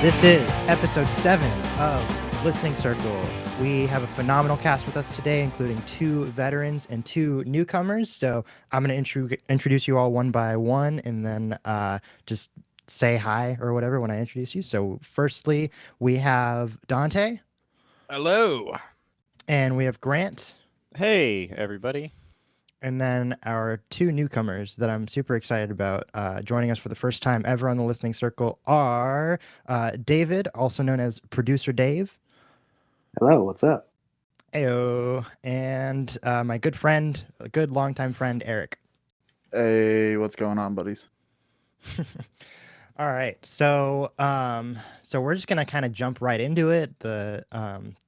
This is episode 7 of Listening Circle. We have a phenomenal cast with us today, including 2 veterans and 2 newcomers. So I'm going to introduce you all one by one, and then just say hi or whatever when I introduce you. So firstly, we have Dante. Hello. And we have Grant. Hey, everybody. And then our 2 newcomers that I'm super excited about joining us for the first time ever on the Listening Circle are David, also known as Producer Dave. Hello, what's up? Heyo. And my good friend, a good longtime friend, Eric. Hey, what's going on, buddies? All right, so we're just gonna kind of jump right into it. The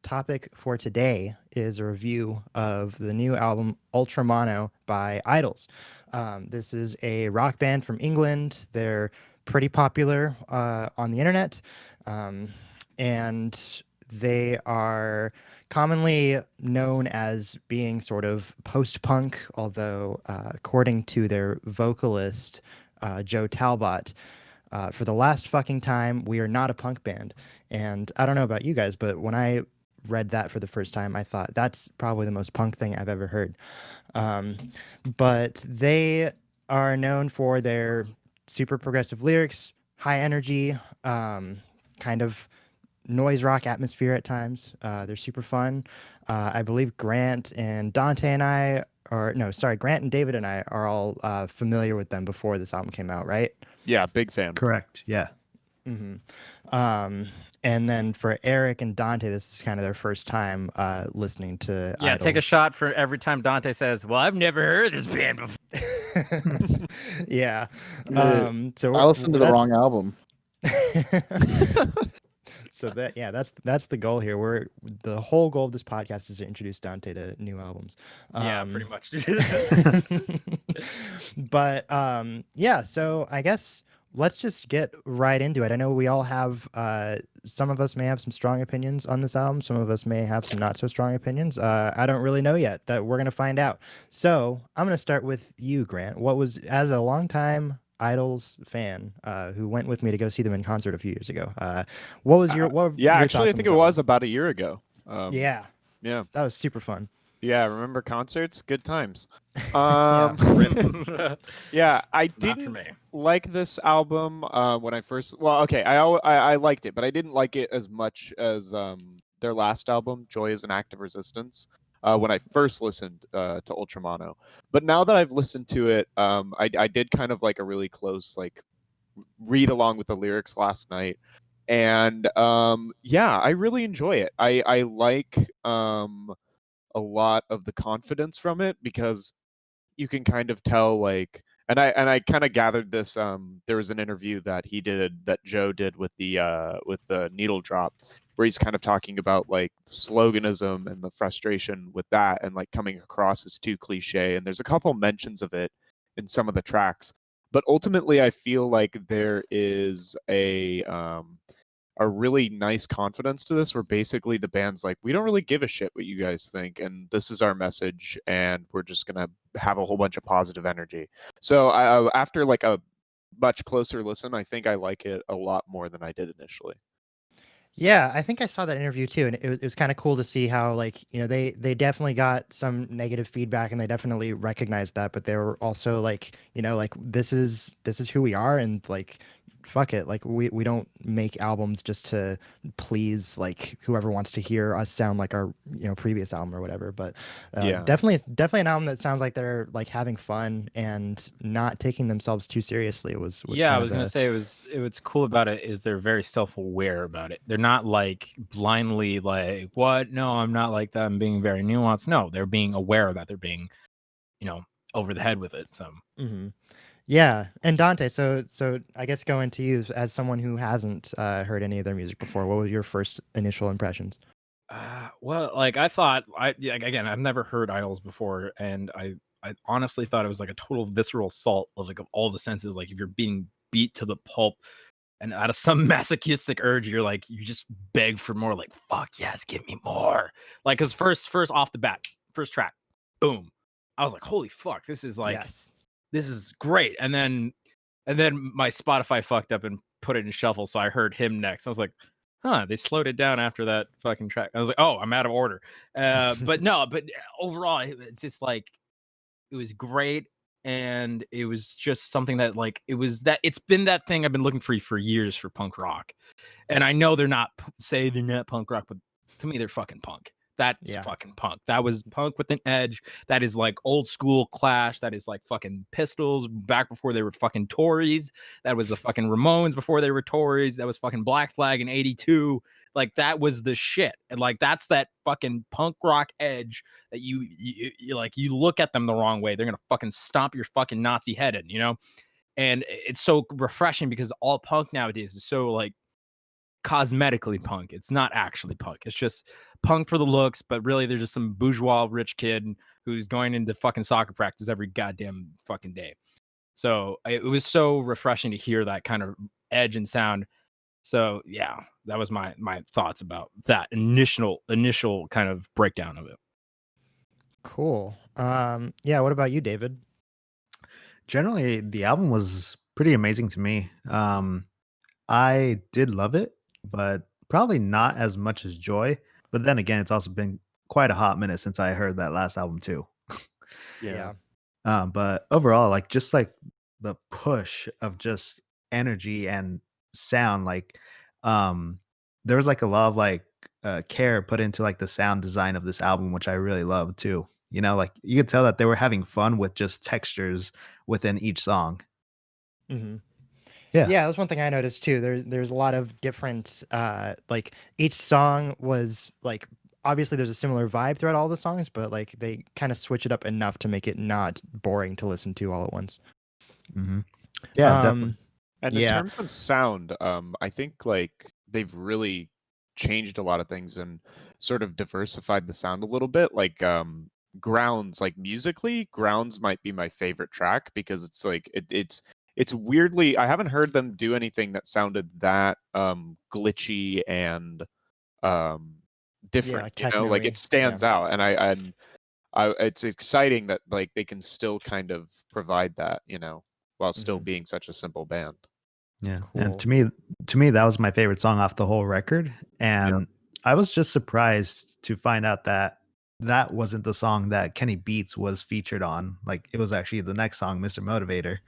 topic for today is a review of the new album Ultramono by Idols. This is a rock band from England. They're pretty popular on the internet, and they are commonly known as being sort of post-punk, although according to their vocalist, Joe Talbot, for the last fucking time, we are not a punk band. And I don't know about you guys, but when I read that for the first time, I thought that's probably the most punk thing I've ever heard. But they are known for their super progressive lyrics, high energy, kind of noise rock atmosphere at times. They're super fun. I believe Grant and Dante and I Grant and David and I are all familiar with them before this album came out, right? Yeah, big fan. Correct, yeah. Mm-hmm. And then for Eric and Dante, this is kind of their first time listening to Yeah, Idols. take a shot for every time Dante says, "Well, I've never heard this band before." Yeah. So I listened to the wrong album. So that's the goal here. The whole goal of this podcast is to introduce Dante to new albums. Yeah, pretty much. But yeah, so I guess let's just get right into it. I know we all have some of us may have some strong opinions on this album. Some of us may have some not so strong opinions. I don't really know yet. That we're gonna find out. So I'm gonna start with you, Grant. What was, as a longtime Idols fan who went with me to go see them in concert a few years ago, what was your actually, I think it was about a year ago. Yeah, that was super fun. Yeah, remember concerts? Good times. Yeah, yeah, I didn't like this album when I first. Well, okay, I liked it, but I didn't like it as much as their last album, "Joy Is an Act of Resistance." When I first listened to Ultramono, but now that I've listened to it, I did kind of like a really close read along with the lyrics last night, and yeah, I really enjoy it. I like a lot of the confidence from it, because you can kind of tell, and I kind of gathered this. There was an interview that Joe did with the Needle Drop, where he's kind of talking about sloganism and the frustration with that, and coming across as too cliche. And there's a couple mentions of it in some of the tracks, but ultimately I feel like there is a really nice confidence to this, where basically the band's like, we don't really give a shit what you guys think, and this is our message, and we're just gonna have a whole bunch of positive energy. So after a much closer listen, I think I like it a lot more than I did initially. Yeah, I think I saw that interview too, and it was kind of cool to see how they definitely got some negative feedback, and they definitely recognized that, but they were also this is who we are, and fuck it, we don't make albums just to please whoever wants to hear us sound like our previous album or whatever. But definitely an album that sounds like they're having fun and not taking themselves too seriously. Was yeah, I was gonna say what's cool about it is they're very self-aware about it. They're not blindly what? No, I'm not like that. I'm being very nuanced. No, they're being aware that they're being over the head with it. So. Mm-hmm. Yeah, and Dante, so I guess going to you as someone who hasn't heard any of their music before, what were your first initial impressions? Well, I thought, again, I've never heard Idols before, and I honestly thought it was a total visceral assault of all the senses. If you're being beat to the pulp, and out of some masochistic urge, you're you just beg for more. Fuck yes, give me more. Because first off the bat, first track, boom, I was like, holy fuck, this is yes. This is great. And then my Spotify fucked up and put it in shuffle, so I heard him next. I was like, huh, they slowed it down after that fucking track. I was like, oh, I'm out of order. But overall, it's just like, it was great. And it was just something that like, it's been that thing I've been looking for years for punk rock. And I know they're not punk rock, but to me, they're fucking punk. That's fucking punk. That was punk with an edge. That is like old school Clash. That is like fucking Pistols back before they were fucking Tories. That was the fucking Ramones before they were Tories. That was fucking Black Flag in '82. Like that was the shit. And like that's that fucking punk rock edge that you like, you look at them the wrong way, they're gonna fucking stomp your fucking Nazi head in, you know? And it's so refreshing because all punk nowadays is so like cosmetically punk. It's not actually punk. It's just punk for the looks, but really there's just some bourgeois rich kid who's going into fucking soccer practice every goddamn fucking day. So it was so refreshing to hear that kind of edge and sound. So yeah, that was my thoughts about that initial kind of breakdown of it. Cool. Yeah, what about you, David? Generally, the album was pretty amazing to me. I did love it, but probably not as much as Joy. But then again, it's also been quite a hot minute since I heard that last album too. Yeah. But overall, like just like the push of just energy and sound, like there was like a lot of like care put into like the sound design of this album, which I really love too. You know, like you could tell that they were having fun with just textures within each song. Mm-hmm. Yeah, that's one thing I noticed too. There's a lot of different like each song was like, obviously there's a similar vibe throughout all the songs, but like they kind of switch it up enough to make it not boring to listen to all at once. Mm-hmm. Yeah, definitely. And in terms of sound, I think like they've really changed a lot of things and sort of diversified the sound a little bit. Like Grounds, like musically, Grounds might be my favorite track because it's like it's weirdly, I haven't heard them do anything that sounded that glitchy and different. You know, like it stands out, and I it's exciting that like they can still kind of provide that, you know, while still being such a simple band. Yeah. Cool. And to me, that was my favorite song off the whole record. And I was just surprised to find out that that wasn't the song that Kenny Beats was featured on. Like it was actually the next song, Mr. Motivator.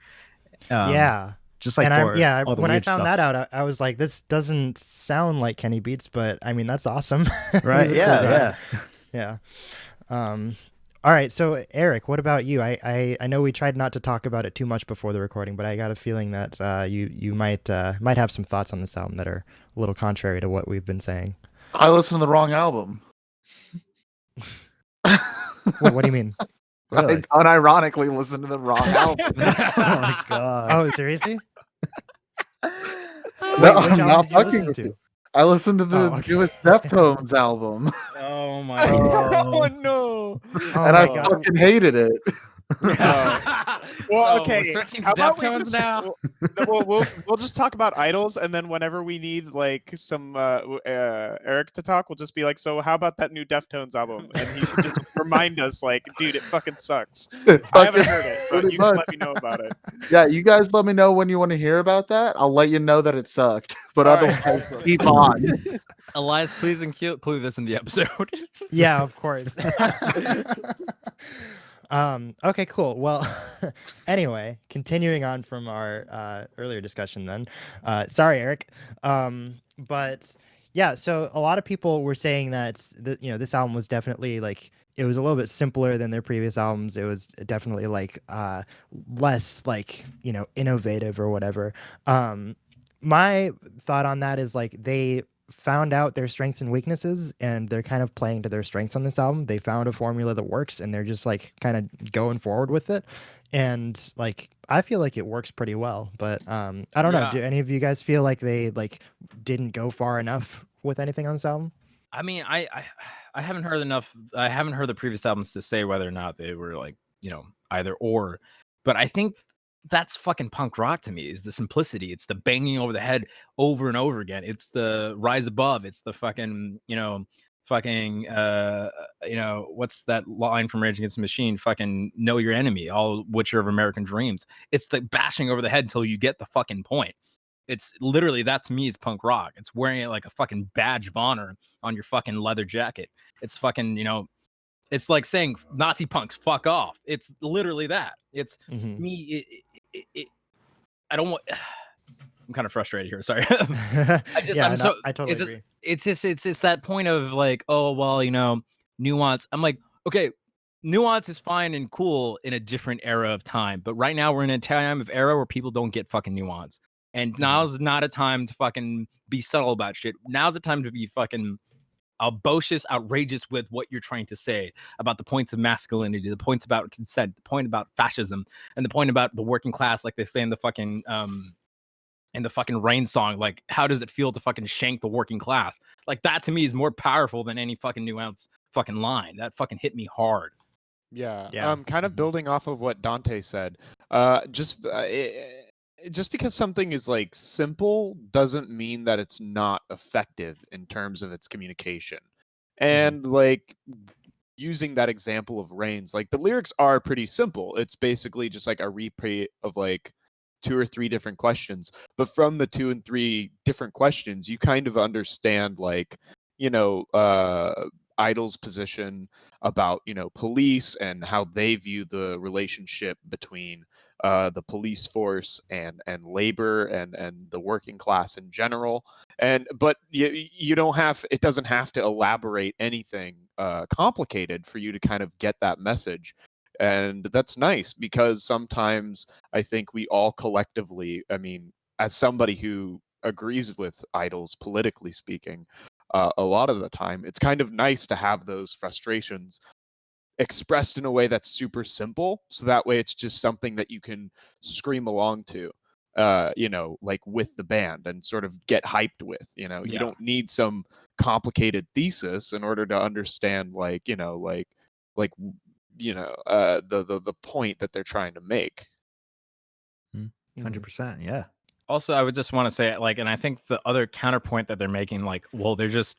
Just like and all the when I weird found stuff. that out, I was like, this doesn't sound like Kenny Beats, but I mean that's awesome. Right? Yeah. All right, so Eric, what about you? I know we tried not to talk about it too much before the recording, but I got a feeling that you might have some thoughts on this album that are a little contrary to what we've been saying. I listened to the wrong album. What do you mean? Really? I unironically listened to the wrong album. Oh my god. Oh, seriously? No, which I'm album not did you fucking listen with to? you. I listened to the newest Deftones album. Oh my Oh no! And I fucking hated it. Well, okay. We're switching to How about we Deftones just, now. we'll just talk about Idols, and then whenever we need like some Eric to talk, we'll just be like, "So how about that new Deftones album?" And he can just remind us, like, "Dude, it fucking sucks." I haven't heard it, but you can let me know about it. Yeah, you guys let me know when you want to hear about that. I'll let you know that it sucked. But otherwise, keep on. Elias, please include this in the episode. Yeah, of course. Okay, cool. Well, anyway, continuing on from our earlier discussion then. Sorry, Eric. But yeah, so a lot of people were saying that this album was definitely like, it was a little bit simpler than their previous albums. It was definitely like less like, innovative or whatever. My thought on that is like they found out their strengths and weaknesses, and they're kind of playing to their strengths on this album. They found a formula that works, and they're just like kind of going forward with it. And like I feel like it works pretty well. But I don't know. Do any of you guys feel like they like didn't go far enough with anything on this album? I mean, I haven't heard enough. I haven't heard the previous albums to say whether or not they were like, either or. But I think that's fucking punk rock to me, is the simplicity. It's the banging over the head over and over again. It's the rise above. It's the fucking, what's that line from Rage Against the Machine? Fucking know your enemy, all which are of American dreams. It's the bashing over the head until you get the fucking point. it's literally, that to me is punk rock. It's wearing it like a fucking badge of honor on your fucking leather jacket. It's fucking, it's like saying Nazi punks fuck off. It's literally that. It's me. I don't want. I'm kind of frustrated here. Sorry. I totally agree. It's that point of like, oh well, nuance. I'm like, okay, nuance is fine and cool in a different era of time, but right now we're in a time of era where people don't get fucking nuance, and now's not a time to fucking be subtle about shit. Now's a time to be fucking boisterous, outrageous with what you're trying to say about the points of masculinity, the points about consent, the point about fascism, and the point about the working class, like they say in the fucking Rain song. Like, how does it feel to fucking shank the working class? Like, that to me is more powerful than any fucking nuance fucking line. That fucking hit me hard. Yeah. Kind of building off of what Dante said. Just because something is like simple doesn't mean that it's not effective in terms of its communication. And like using that example of Rains, like the lyrics are pretty simple. It's basically just like a repeat of like 2 or 3 different questions, but from the 2 and 3 different questions you kind of understand like Idol's position about police and how they view the relationship between the police force and labor and the working class in general. But you don't have, it doesn't have to elaborate anything complicated for you to kind of get that message. And that's nice, because sometimes I think we all collectively, I mean, as somebody who agrees with Idols politically speaking, a lot of the time it's kind of nice to have those frustrations expressed in a way that's super simple, so that way it's just something that you can scream along to, like with the band and sort of get hyped with. You don't need some complicated thesis in order to understand the point that they're trying to make. 100%, yeah. Also, I would just want to say, like, and I think the other counterpoint that they're making, like, well, they're just,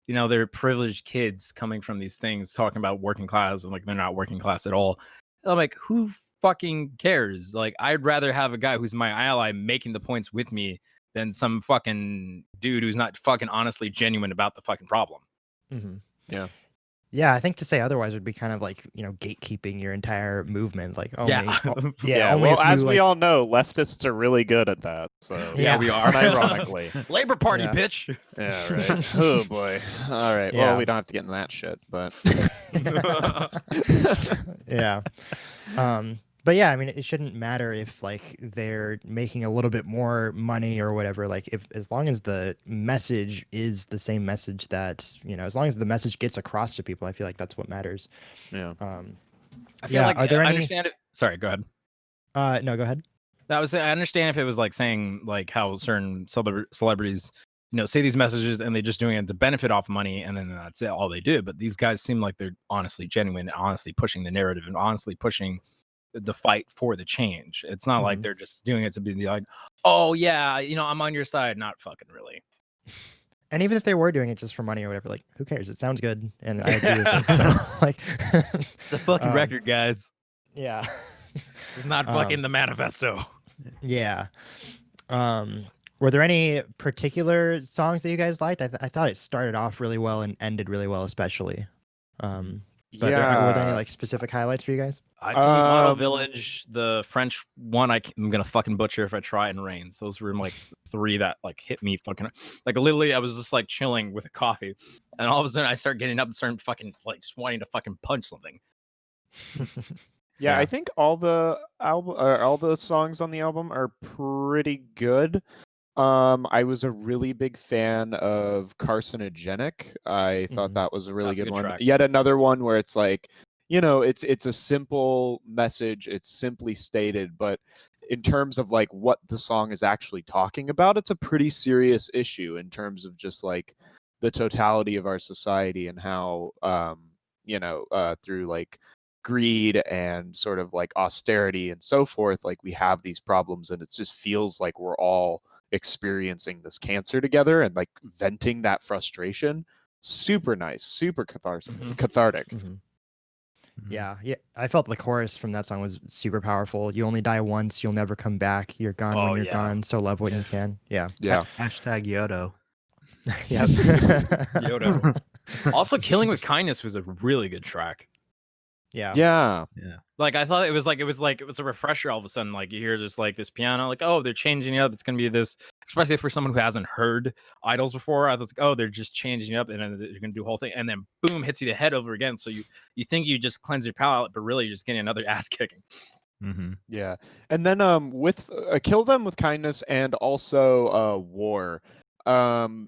they're privileged kids coming from these things talking about working class, and like they're not working class at all. And I'm like, who fucking cares? Like, I'd rather have a guy who's my ally making the points with me than some fucking dude who's not fucking honestly genuine about the fucking problem. Yeah, I think to say otherwise would be kind of like, gatekeeping your entire movement. Like, only, well, as we all know, leftists are really good at that. So yeah, we are. Ironically, Labor Party, bitch. Yeah, right. Oh boy. All right. Yeah. Well, we don't have to get into that shit, but yeah. But yeah, I mean, it shouldn't matter if like they're making a little bit more money or whatever. Like, if as long as the message is the same message that as long as the message gets across to people, I feel like that's what matters. Yeah. I feel like are there I any? understand it. Sorry, go ahead. No, go ahead. I understand if it was like saying like how certain celebrities, say these messages and they're just doing it to benefit off money, and then that's it, all they do. But these guys seem like they're honestly genuine, honestly pushing the narrative, and honestly pushing the fight for the change. It's not like they're just doing it to be like, oh yeah, I'm on your side. Not fucking really. And even if they were doing it just for money or whatever, like, who cares? It sounds good, and I agree with it. So, like, it's a fucking record, guys. Yeah, it's not fucking the manifesto. Yeah. Were there any particular songs that you guys liked? I thought it started off really well and ended really well, especially. But were there any like specific highlights for you guys? To me, Model Village, the French one, I'm gonna fucking butcher if I try, and Rains. Those were like 3 that like hit me fucking like literally. I was just like chilling with a coffee, and all of a sudden I start getting up and starting fucking like just wanting to fucking punch something. Yeah, I think all the songs on the album are pretty good. I was a really big fan of Carcinogenic. I thought that was a really good one. Track. Yet another one where it's like, it's a simple message, it's simply stated, but in terms of like what the song is actually talking about, it's a pretty serious issue in terms of just like the totality of our society and how through like greed and sort of like austerity and so forth, like we have these problems, and it just feels like we're all experiencing this cancer together and like venting that frustration. Super nice, super cathartic. Yeah, I felt the chorus from that song was super powerful. You only die once, you'll never come back. You're gone when Oh, you're yeah. gone, so love what you can. Yeah. Yeah. Hashtag Yodo. Yep. Yodo. Also, Killing with Kindness was a really good track. Yeah. Yeah. Like I thought it was a refresher. All of a sudden, like you hear just like this piano, like, oh, they're changing it up. It's gonna be this, especially for someone who hasn't heard Idols before. I was like, oh, they're just changing it up, and then they're gonna do a whole thing, and then boom, hits you the head over again. So you think you just cleanse your palate, but really you're just getting another ass kicking. Mm-hmm. Yeah. And then with Kill Them with Kindness and also War.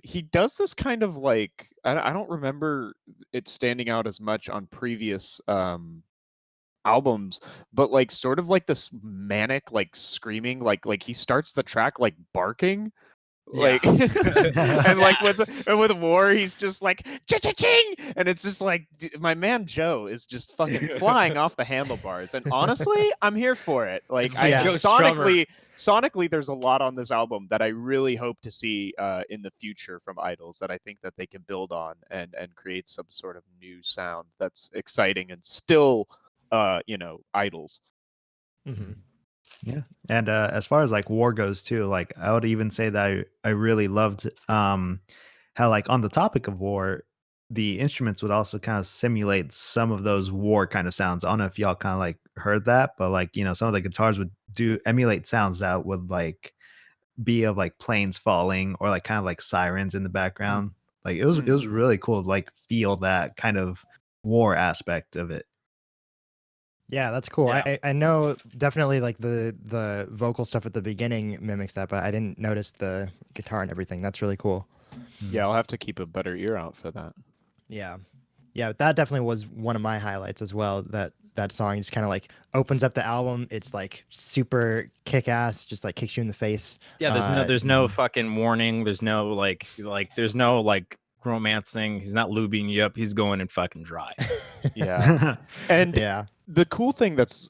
He does this kind of like I don't remember it standing out as much on previous albums, but like sort of like this manic like screaming, like he starts the track like barking, like and like with War he's just like cha-cha-ching, and it's just like my man Joe is just fucking flying off the handlebars, and honestly I'm here for it. Like It's like Joe sonically there's a lot on this album that I really hope to see in the future from Idols that I think that they can build on and create some sort of new sound that's exciting and still Idols. Mhm. Yeah. And as far as like War goes too, like I would even say that I really loved how like on the topic of war, the instruments would also kind of simulate some of those war kind of sounds. I don't know if y'all kind of like heard that, but like, some of the guitars would emulate sounds that would like be of like planes falling or like kind of like sirens in the background. Like it was really cool to like feel that kind of war aspect of it. Yeah, that's cool. Yeah. I know definitely like the vocal stuff at the beginning mimics that, but I didn't notice the guitar and everything. That's really cool. Yeah, I'll have to keep a better ear out for that. Yeah. Yeah, that definitely was one of my highlights as well. That song just kind of like opens up the album. It's like super kick-ass, just like kicks you in the face. Yeah, there's no fucking warning. There's no like there's no like romancing. He's not lubing you up. He's going in fucking dry. Yeah. And yeah. the cool thing that's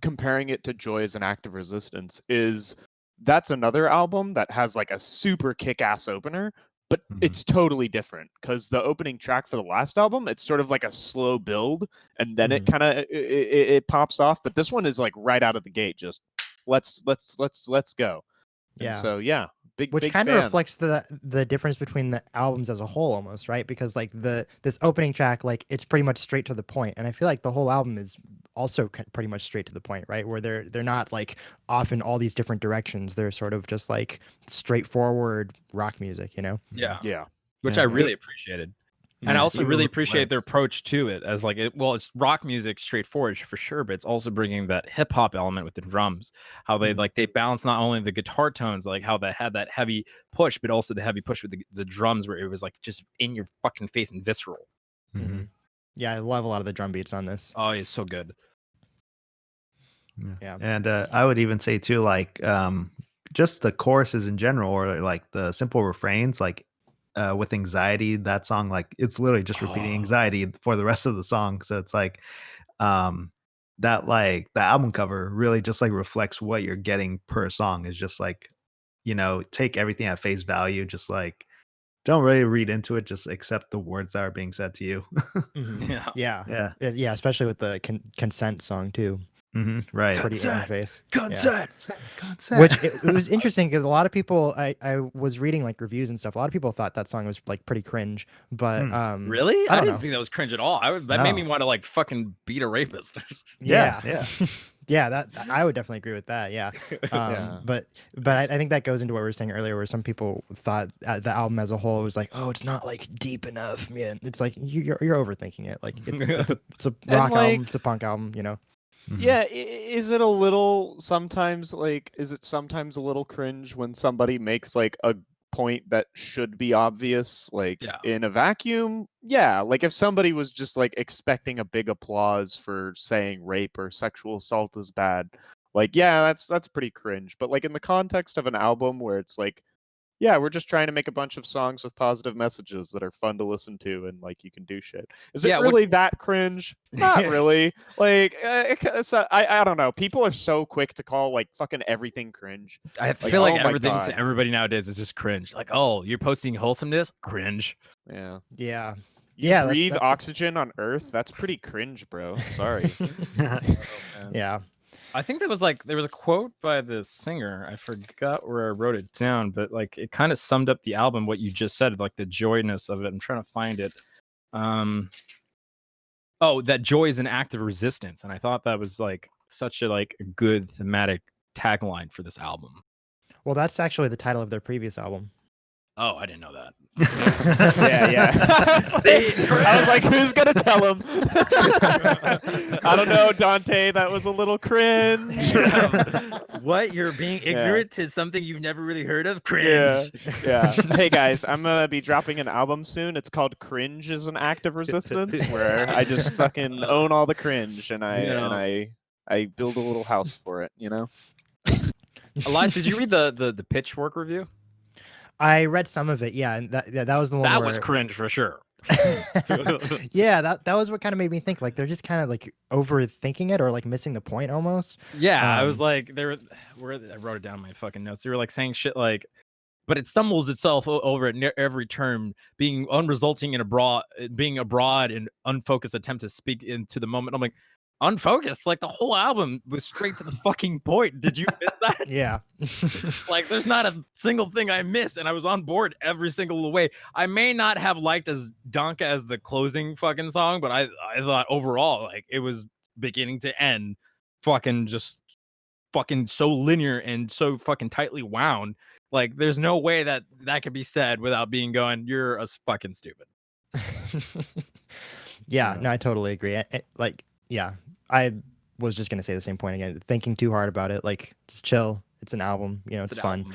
comparing it to Joy as an Act of Resistance is that's another album that has like a super kick-ass opener, but it's totally different because the opening track for the last album, it's sort of like a slow build, and then it kind of it pops off. But this one is like right out of the gate, just let's go. Yeah. And so yeah, Which big kind of fan. reflects the difference between the albums as a whole, almost, right? Because like this opening track, like it's pretty much straight to the point, and I feel like the whole album is also pretty much straight to the point, right? Where they're not like off in all these different directions. They're sort of just like straightforward rock music, Yeah. Yeah. Which Yeah. I really appreciated. And I Yeah, also even really with the appreciate their lyrics. approach to it as like it's rock music straightforward for sure, but it's also bringing that hip hop element with the drums. How they they balance not only the guitar tones, like how they had that heavy push, but also the heavy push with the drums where it was like just in your fucking face and visceral. Mm-hmm. Yeah, I love a lot of the drum beats on this. Oh, it's so good. Yeah. And I would even say too, like just the choruses in general, or like the simple refrains, like with Anxiety, that song, like it's literally just repeating Anxiety for the rest of the song. So it's like that, like the album cover really just like reflects what you're getting per song. Is just like, take everything at face value, just like don't really read into it, just accept the words that are being said to you. Yeah. Yeah, especially with the consent song too. Right. Pretty in your face. Consent. Which it was interesting because a lot of people, I was reading like reviews and stuff. A lot of people thought that song was like pretty cringe, but Really? I I don't didn't know. think that was cringe at all. That made me want to like fucking beat a rapist. Yeah. Yeah, that I would definitely agree with that. Yeah, but I think that goes into what we were saying earlier, where some people thought the album as a whole was like, oh, it's not like deep enough, man. It's like you're overthinking it. Like it's a rock album, it's a punk album, Yeah, is it a little sometimes like is it sometimes a little cringe when somebody makes like a point that should be obvious like in a vacuum? Yeah, like if somebody was just like expecting a big applause for saying rape or sexual assault is bad, like yeah, that's pretty cringe. But like in the context of an album where it's like, yeah, we're just trying to make a bunch of songs with positive messages that are fun to listen to and like you can do shit. Is it really that cringe? Not really. Like I don't know. People are so quick to call like fucking everything cringe. I feel like everything to everybody nowadays is just cringe. Like, oh, you're posting wholesomeness? Cringe. Yeah. Yeah. You Yeah, breathe that's oxygen on Earth? That's pretty cringe, bro. Sorry. yeah. I think there was a quote by the singer. I forgot where I wrote it down, but like it kind of summed up the album. What you just said, like the joyness of it. I'm trying to find it. Oh, that joy is an act of resistance, and I thought that was like such a good thematic tagline for this album. Well, that's actually the title of their previous album. Oh, I didn't know that. Yeah. I was like, who's gonna tell him? I don't know, Dante. That was a little cringe. What? You're being ignorant to something you've never really heard of? Yeah. Cringe. Yeah. Hey guys, I'm gonna be dropping an album soon. It's called Cringe is an Act of Resistance, where I just fucking own all the cringe and I build a little house for it, you know? Elias, did you read the Pitchfork review? I read some of it, yeah, and that was the one That where... was cringe for sure. Yeah, that was what kind of made me think, like, they're just kind of like overthinking it or like missing the point almost. Yeah, I was like, I wrote it down in my fucking notes. They were like saying shit like, but it stumbles itself over at every turn, being unresulting in being a broad and unfocused attempt to speak into the moment. I'm like, unfocused? Like the whole album was straight to the fucking point. Did you miss that? Yeah. Like there's not a single thing I missed, and I was on board every single way. I may not have liked as Donka as the closing fucking song, but I thought overall, like, it was beginning to end fucking just fucking so linear and so fucking tightly wound. Like there's no way that could be said without being going, you're a fucking stupid. Yeah, no, I totally agree. Yeah, I was just gonna say the same point again. Thinking too hard about it, like, just chill. It's an album, you know, it's fun.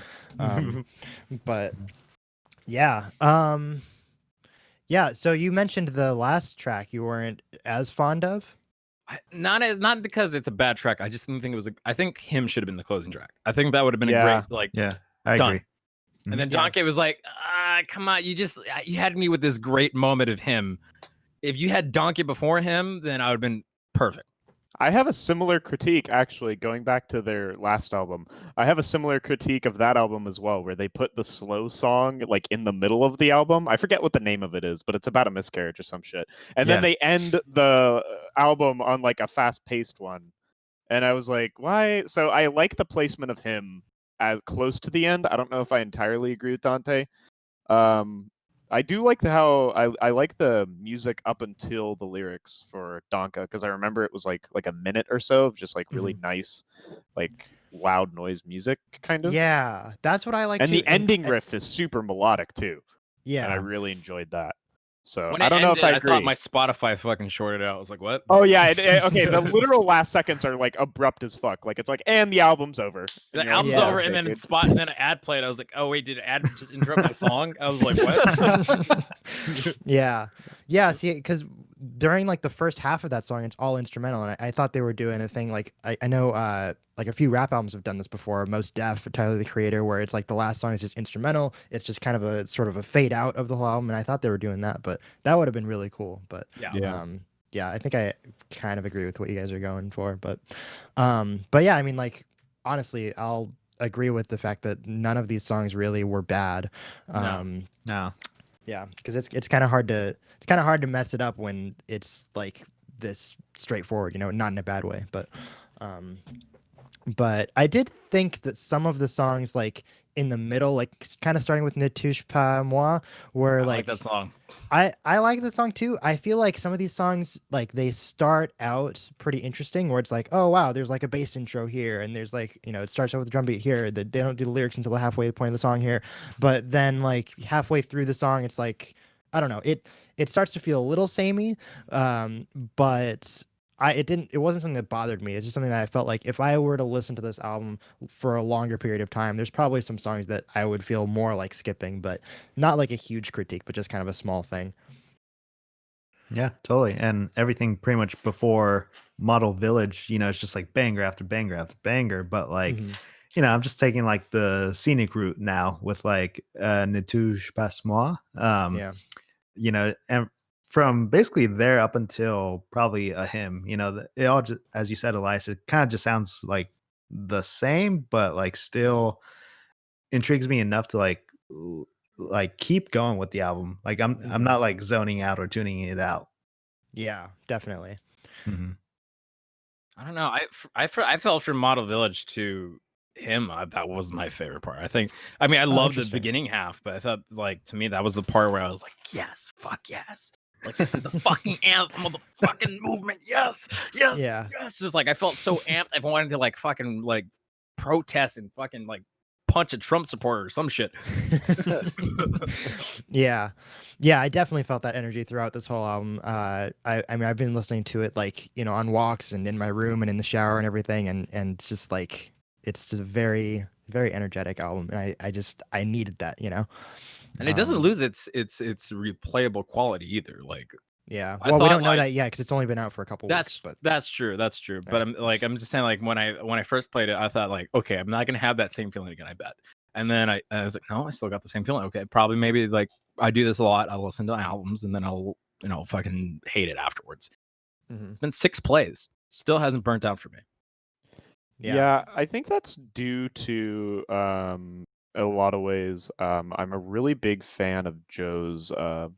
But yeah, yeah. So you mentioned the last track you weren't as fond of. Not because it's a bad track. I just didn't think it was. I think him should have been the closing track. I think that would have been a great Yeah, I done. agree. And then Dante was like, come on, you had me with this great moment of him. If you had Donkey before him, then I would have been perfect. I have a similar critique, actually, going back to their last album. I have a similar critique of that album as well, where they put the slow song like in the middle of the album. I forget what the name of it is, but it's about a miscarriage or some shit. And then they end the album on like a fast-paced one. And I was like, why? So I like the placement of him as close to the end. I don't know if I entirely agree with Dante. I do like how I like the music up until the lyrics for Donka, because I remember it was like a minute or so of just like really nice, like loud noise music, kind of. Yeah, that's what I like. And the ending riff is super melodic too. Yeah, and I really enjoyed that. So when I don't know if I agree. I thought my Spotify fucking shorted out. I was like, what? Oh yeah, okay. The literal last seconds are like abrupt as fuck. Like it's like, and the album's over. The album's over, and then and then an ad played. I was like, oh wait, did an ad just interrupt my song? I was like, what? Yeah. See, because during like the first half of that song, it's all instrumental, and I thought they were doing a thing like I know like a few rap albums have done this before. Most Def, Tyler the Creator, where it's like the last song is just instrumental. It's just kind of a sort of a fade out of the whole album, and I thought they were doing that, but that would have been really cool. But yeah, I think I kind of agree with what you guys are going for, but yeah, I mean, like, honestly, I'll agree with the fact that none of these songs really were bad. No. Yeah, because it's kind of hard to mess it up when it's like this straightforward, you know, not in a bad way, but I did think that some of the songs, like in the middle, like kind of starting with Ne touche pas moi, were like that song. I like the song too. I feel like some of these songs, like, they start out pretty interesting, where it's like, oh wow, there's like a bass intro here, and there's like, you know, it starts out with a drum beat here. They don't do the lyrics until the halfway point of the song here, but then like halfway through the song, it's like, I don't know, it starts to feel a little samey, but it wasn't something that bothered me. It's just something that I felt like if I were to listen to this album for a longer period of time, there's probably some songs that I would feel more like skipping, but not like a huge critique, but just kind of a small thing. Yeah, totally. And everything pretty much before Model Village, you know, it's just like banger after banger after banger. But like, you know, I'm just taking like the scenic route now with like Ne touche pas moi. You know, and from basically there up until probably a hymn, you know, it all just, as you said, Elias, it kind of just sounds like the same, but like still intrigues me enough to like like keep going with the album. Like I'm not like zoning out or tuning it out. Yeah, definitely. Mhm. I don't know. I felt from Model Village to him. That was my favorite part. I mean, I love the interesting. beginning half, but I thought, like, to me, that was the part where I was like, yes, fuck yes. Like, this is the fucking anthem of the fucking movement. Yes, yes, Yeah. yes. Just like, I felt so amped. I wanted to, like, fucking, like, protest and fucking, like, punch a Trump supporter or some shit. Yeah. Yeah, I definitely felt that energy throughout this whole album. I mean, I've been listening to it like, on walks and in my room and in the shower and everything, and it's just like it's just a very, very energetic album, and I needed that. And it doesn't lose its replayable quality either. Like, Yeah. I Well, we thought, don't know like, that yet because it's only been out for a couple weeks. But that's true. But I'm just saying, like, when I first played it, I thought, like, okay, I'm not gonna have that same feeling again, I bet. And then I was like, no, I still got the same feeling. Okay, probably maybe like I do this a lot. I'll listen to albums and then I'll fucking hate it afterwards. Mhm. Then 6 plays still hasn't burnt out for me. Yeah, I think that's due to a lot of ways. I'm a really big fan of Joe's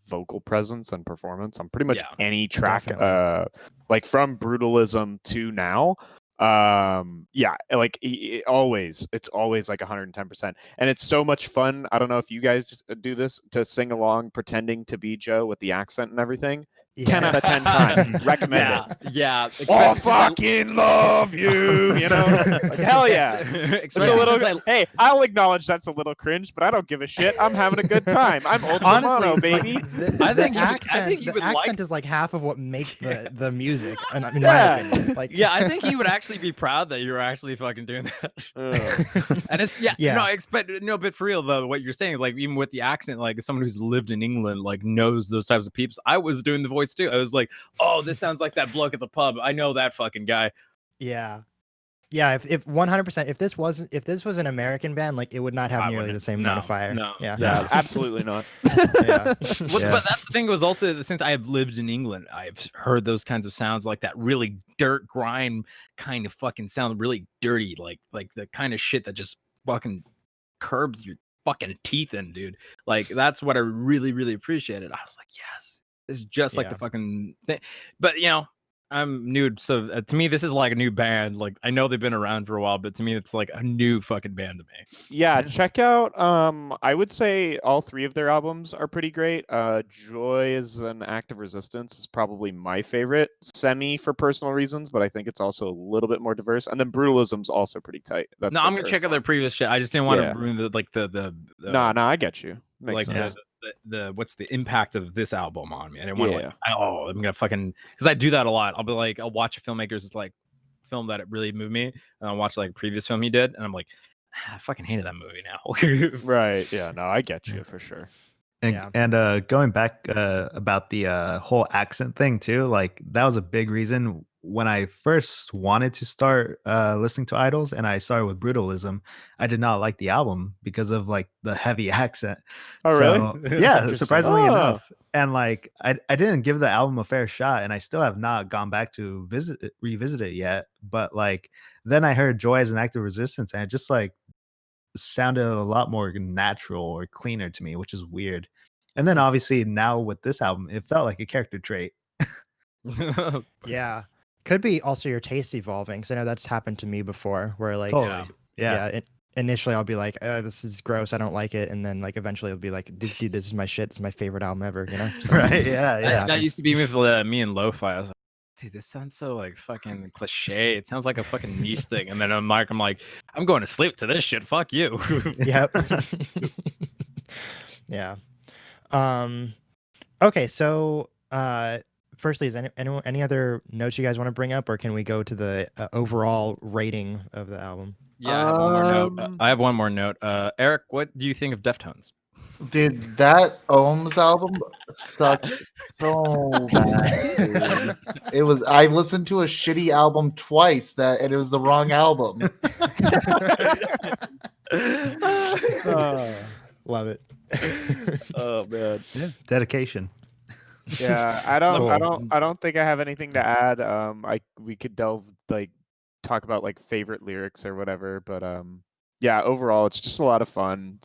vocal presence and performance on pretty much any track, definitely. like from Brutalism to now. Yeah, like it's always like 110%, and it's so much fun. I don't know if you guys do this, to sing along pretending to be Joe with the accent and everything. 10 out of 10 times. Recommend it. Yeah. I fucking love you. You know, like, hell yeah. It's a little. Hey, I'll acknowledge that's a little cringe, but I don't give a shit. I'm having a good time. I'm ultra mono, baby. I think the accent is like half of what makes the music, and in my opinion, like yeah, I think he would actually be proud that you're actually fucking doing that. And it's but for real though, what you're saying, like, even with the accent, like someone who's lived in England, like, knows those types of peeps. I was doing the voice too. I was like, oh, this sounds like that bloke at the pub. I know that fucking guy. Yeah. If 100%, if this was an American band, like, it would not have nearly the same amount of fire. No. Yeah, absolutely not. Yeah. But that's the thing, was also, since I have lived in England, I've heard those kinds of sounds, like that really dirt grind kind of fucking sound, really dirty, like the kind of shit that just fucking curbs your fucking teeth in, dude. Like, that's what I really, really appreciated. I was like, yes, this is just like the fucking thing. But I'm new, so to me, this is like a new band. Like, I know they've been around for a while, but to me, it's like a new fucking band to me. Yeah, check out. I would say all 3 of their albums are pretty great. Joy is an Act of Resistance is probably my favorite, semi for personal reasons, but I think it's also a little bit more diverse. And then Brutalism's also pretty tight. No, I'm gonna check out their previous shit. I just didn't want to ruin the No, I get you. Makes like sense. the what's the impact of this album on me. I didn't want to I'm gonna fucking, because I do that a lot. I'll be like, I'll watch a filmmaker's like film that it really moved me, and I'll watch like a previous film he did, and I'm like, I fucking hated that movie now. Right. Yeah. No, I get you for sure. And going back about the whole accent thing too, like that was a big reason when I first wanted to start listening to idols, and I started with Brutalism. I did not like the album because of like the heavy accent. Oh, so, really? Yeah, surprisingly enough. And like I didn't give the album a fair shot, and I still have not gone back to revisit it yet. But like then I heard Joy as an Act of Resistance, and it just like sounded a lot more natural or cleaner to me, which is weird. And then obviously now with this album, it felt like a character trait. Yeah. Could be also your taste evolving, because I know that's happened to me before, where like initially I'll be like, this is gross, I don't like it, and then like eventually it'll be like, dude, this is my shit, it's my favorite album ever, So, right? Yeah. That used to be with me and Lo-Fi. I was like, dude, this sounds so like fucking cliche. It sounds like a fucking niche thing. And then I'm like, I'm going to sleep to this shit. Fuck you. Yep. Yeah. Okay, so firstly, is any other notes you guys want to bring up, or can we go to the overall rating of the album? Yeah, I have one more note. I have one more note. Eric, what do you think of Deftones? Dude, that Ohms album sucked so bad. Dude. It was. I listened to a shitty album twice, and it was the wrong album. Love it. Oh man. Yeah. Dedication. Yeah, I don't think I have anything to add. We could talk about like favorite lyrics or whatever, but yeah, overall it's just a lot of fun.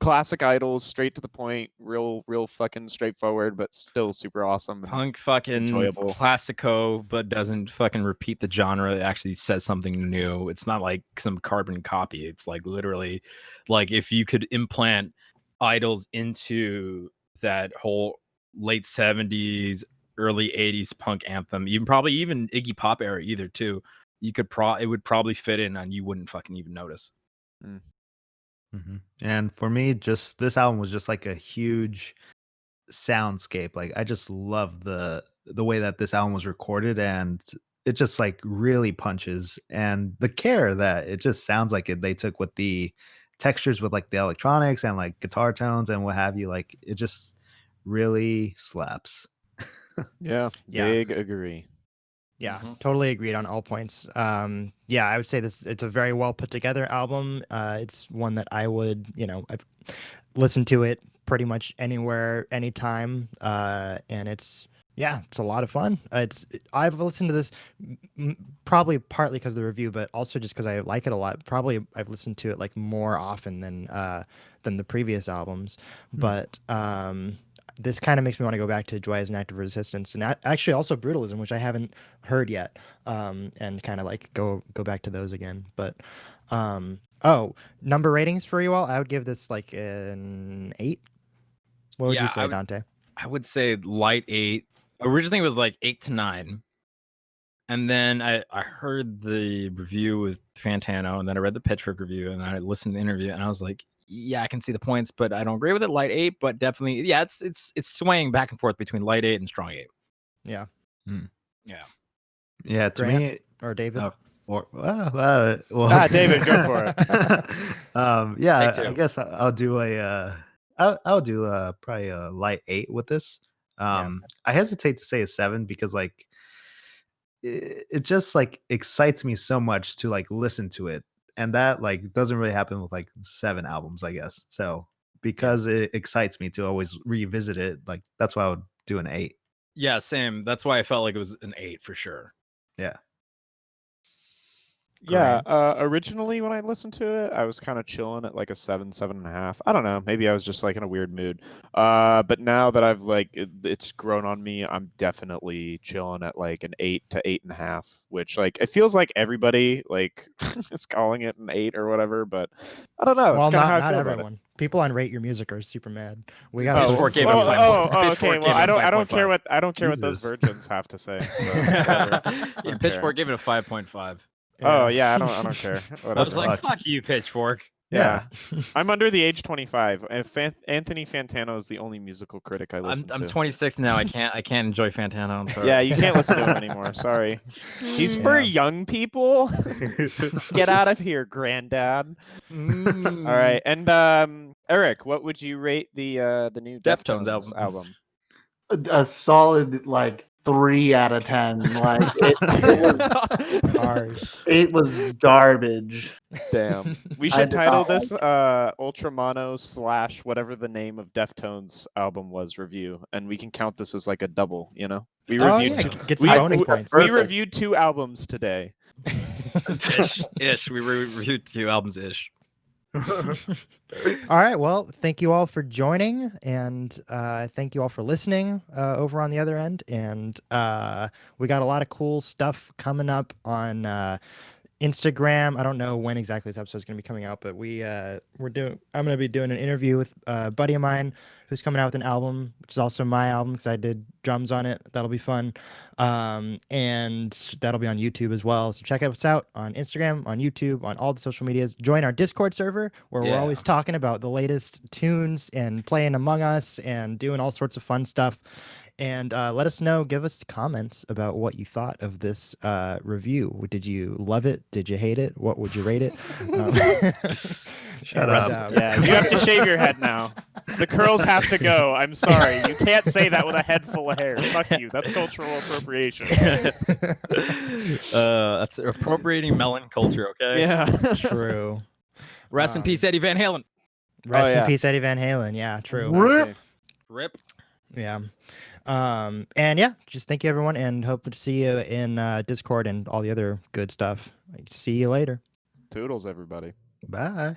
classic Idols, straight to the point, real fucking straightforward, but still super awesome. And Punk fucking enjoyable. classico, but doesn't fucking repeat the genre. It actually says something new. It's not like some carbon copy. It's like literally, like if you could implant Idols into that whole late 70s, early 80s punk anthem, even probably even Iggy Pop era either too, you could it would probably fit in and you wouldn't fucking even notice. And for me, just this album was just like a huge soundscape. Like I just love the way that this album was recorded, and it just like really punches, and the care that it just sounds like they took with the textures, with like the electronics and like guitar tones and what have you. Like it just really slaps. Yeah, big agree. Yeah, totally agreed on all points. Yeah, I would say it's a very well put together album. It's one that I would, I've listened to it pretty much anywhere, anytime. And it's a lot of fun. I've listened to this probably partly because of the review, but also just because I like it a lot. Probably I've listened to it like more often than the previous albums. But this kind of makes me want to go back to Joy as an Act of Resistance, and actually also Brutalism, which I haven't heard yet, and kind of like go back to those again. But number ratings for you all, I would give this like an 8. What would you say, Dante? I would say light 8. Originally it was like 8 to 9. And then I heard the review with Fantano, and then I read the Pitchfork review, and I listened to the interview, and I was like, yeah, I can see the points, but I don't agree with it. Light 8, but definitely, yeah, it's swaying back and forth between light 8 and strong 8. Yeah. Yeah, to Grant me, or David? David, go for it. Yeah, I guess I'll do I'll do probably a light 8 with this. I hesitate to say a 7 because like it just like excites me so much to like listen to it, and that like doesn't really happen with like 7 albums, I guess. So because it excites me to always revisit it, like that's why I would do an 8. Yeah, same. That's why I felt like it was an 8 for sure. Yeah. Yeah, originally when I listened to it, I was kind of chilling at like a 7.5. I don't know. Maybe I was just like in a weird mood. But now that I've like it's grown on me, I'm definitely chilling at like an 8 to 8.5, which like it feels like everybody like is calling it an 8 or whatever. But I don't know. Well, It's kind of how I not feel everyone. about it. People on Rate Your Music are super mad. We got Pitchfork gave it a okay. Well, I don't care 5.5. what those virgins have to say. So Yeah, Pitchfork gave it a 5.5. Oh yeah, I don't care. I was like, fuck you, Pitchfork. Yeah. I'm under the age 25. Anthony Fantano is the only musical critic I listen to. I'm 26 now. I can't enjoy Fantano. I'm sorry. Yeah, you can't listen to him anymore. Sorry. He's for young people. Get out of here, granddad. All right. And Eric, what would you rate the new Deftones album? A solid like 3 out of 10. Like it was harsh. It was garbage. Damn. We should title this Ultramono / whatever the name of Deftones album was review, and we can count this as like a double, you know? We reviewed get some bonus points. We reviewed 2 albums today. Ish. We reviewed 2 albums ish. All right. Well, thank you all for joining, and thank you all for listening over on the other end. And we got a lot of cool stuff coming up on Instagram. I don't know when exactly this episode is going to be coming out, but I'm going to be doing an interview with a buddy of mine who's coming out with an album, which is also my album because I did drums on it. That'll be fun. And that'll be on YouTube as well. So check us out on Instagram, on YouTube, on all the social medias. Join our Discord server where we're always talking about the latest tunes and playing Among Us and doing all sorts of fun stuff. And let us know, give us comments about what you thought of this review. Did you love it? Did you hate it? What would you rate it? Shut up. Yeah, you have to shave your head now. The curls have to go. I'm sorry. You can't say that with a head full of hair. Fuck you. That's cultural appropriation. That's appropriating melon culture, okay? Yeah. True. Rest in peace, Eddie Van Halen. Rest in peace, Eddie Van Halen. Yeah, true. Rip. Yeah. And yeah, just thank you everyone, and hope to see you in Discord and all the other good stuff. See you later. Toodles, everybody. Bye.